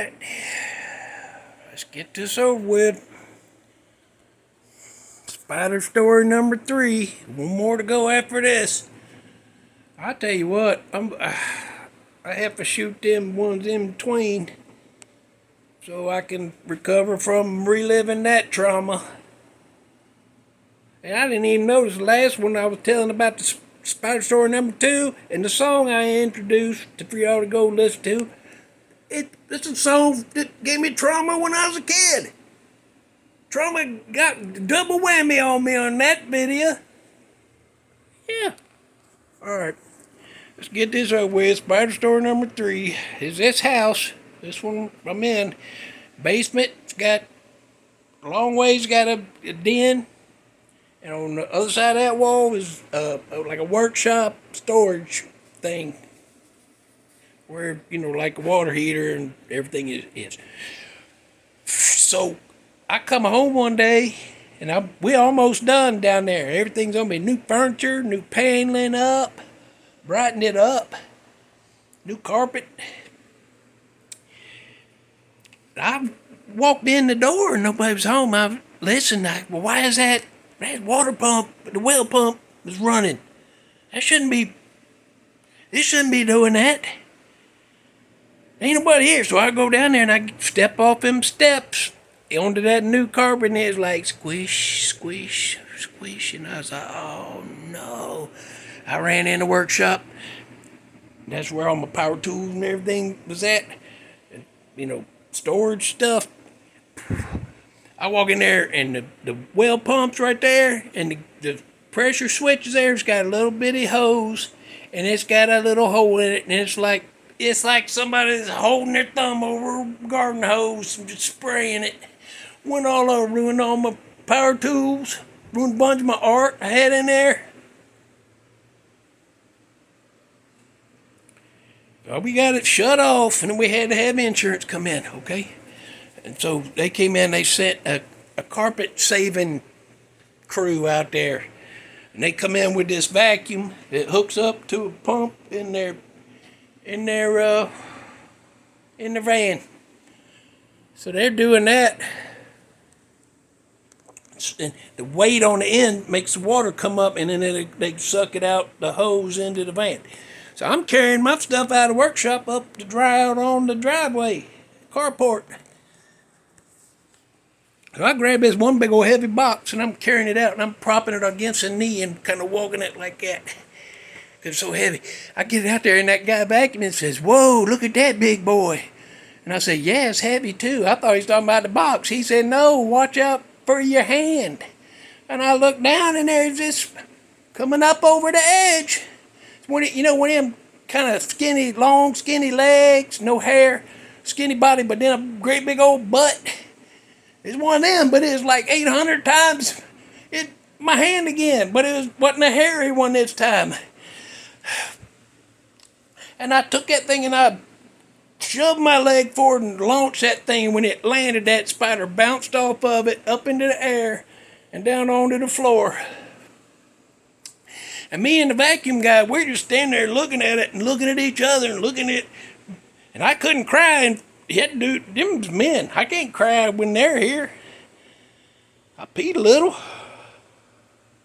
Alright, let's get this over with. Spider story number 3. One more to go after this. I tell you what, I have to shoot them ones in between so I can recover from reliving that trauma. And I didn't even notice the last one I was telling about the Spider story number 2 and the song I introduced for y'all to go listen to. It's a song that gave me trauma when I was a kid. Trauma got double whammy on me on that video. Yeah. Alright. Let's get this over with. Spider story number 3 is this house. This one I'm in. Basement. It's got a long ways, got a den. And on the other side of that wall is like a workshop storage thing. Where, like a water heater and everything is. So, I come home one day, and we almost done down there. Everything's gonna be new furniture, new paneling up, brighten it up, new carpet. I walked in the door and nobody was home. I listened. Well, why is that water pump, the well pump is running? It shouldn't be doing that. Ain't nobody here, so I go down there and I step off them steps onto that new carpet, and it's like squish, squish, squish, and I was like, oh no. I ran in the workshop. That's where all my power tools and everything was at. Storage stuff. I walk in there, and the well pump's right there, and the pressure switch is there. It's got a little bitty hose, and it's got a little hole in it, and it's like somebody's holding their thumb over a garden hose and just spraying it. Went all over, ruined all my power tools, ruined a bunch of my art I had in there. Well, we got it shut off, and then we had to have insurance come in, okay? And so they came in, they sent a carpet saving crew out there. And they come in with this vacuum that hooks up to a pump in their van. So they're doing that. And the weight on the end makes the water come up, and then they suck it out the hose into the van. So I'm carrying my stuff out of the workshop up to dry out on the driveway, carport. So I grab this one big old heavy box, and I'm carrying it out, and I'm propping it against a knee and kind of walking it like that. It's so heavy. I get it out there, and that guy vacuuming says, "Whoa, look at that big boy." And I said, "Yeah, it's heavy too." I thought he was talking about the box. He said, "No, watch out for your hand." And I look down, and there's this coming up over the edge. One of them kind of skinny, long, skinny legs, no hair, skinny body, but then a great big old butt. It's one of them, but it was like 800 times my hand again, but it wasn't a hairy one this time. And I took that thing and I shoved my leg forward and launched that thing. When it landed, that spider bounced off of it, up into the air, and down onto the floor. And me and the vacuum guy, we're just standing there looking at it and looking at each other and looking at it. And I couldn't cry, and them's men. I can't cry when they're here. I peed a little,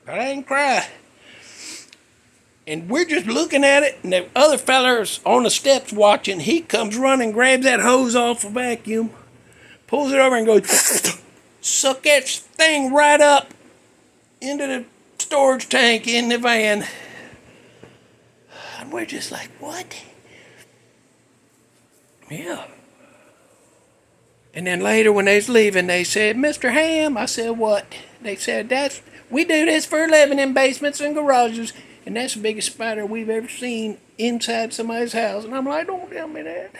but I didn't cry. And we're just looking at it, and the other fella's on the steps watching. He comes running, grabs that hose off the vacuum, pulls it over and goes, suck that thing right up into the storage tank in the van. And we're just like, what? Yeah. And then later when they was leaving, they said, "Mr. Hamm," I said, "What?" They said, "We do this for a living in basements and garages. And that's the biggest spider we've ever seen inside somebody's house." And I'm like, don't tell me that.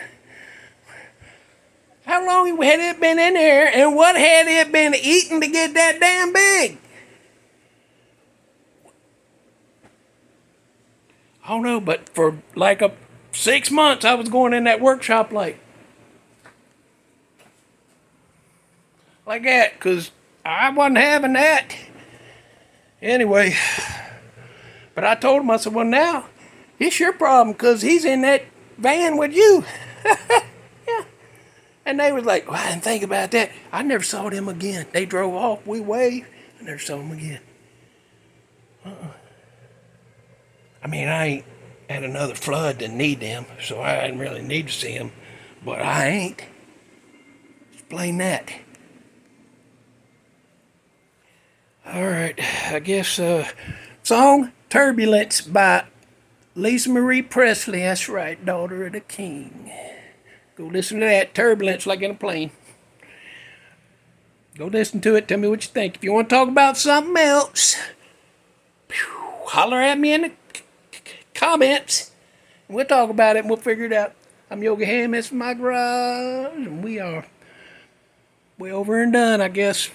How long had it been in there, and what had it been eating to get that damn big? I don't know, but for like 6 months, I was going in that workshop like that, because I wasn't having that. Anyway. But I told him, I said, "Well, now, it's your problem, because he's in that van with you." Yeah. And they was like, well, I didn't think about that. I never saw them again. They drove off, we waved, I never saw them again. I mean, I ain't had another flood to need them, so I didn't really need to see them. But I ain't. Explain that. All right, I guess song Turbulence by Lisa Marie Presley. That's right, daughter of the king. Go listen to that. Turbulence like in a plane. Go listen to it. Tell me what you think. If you want to talk about something else, holler at me in the comments. We'll talk about it and we'll figure it out. I'm Yogi Hamm. It's my garage. And we are way over and done, I guess.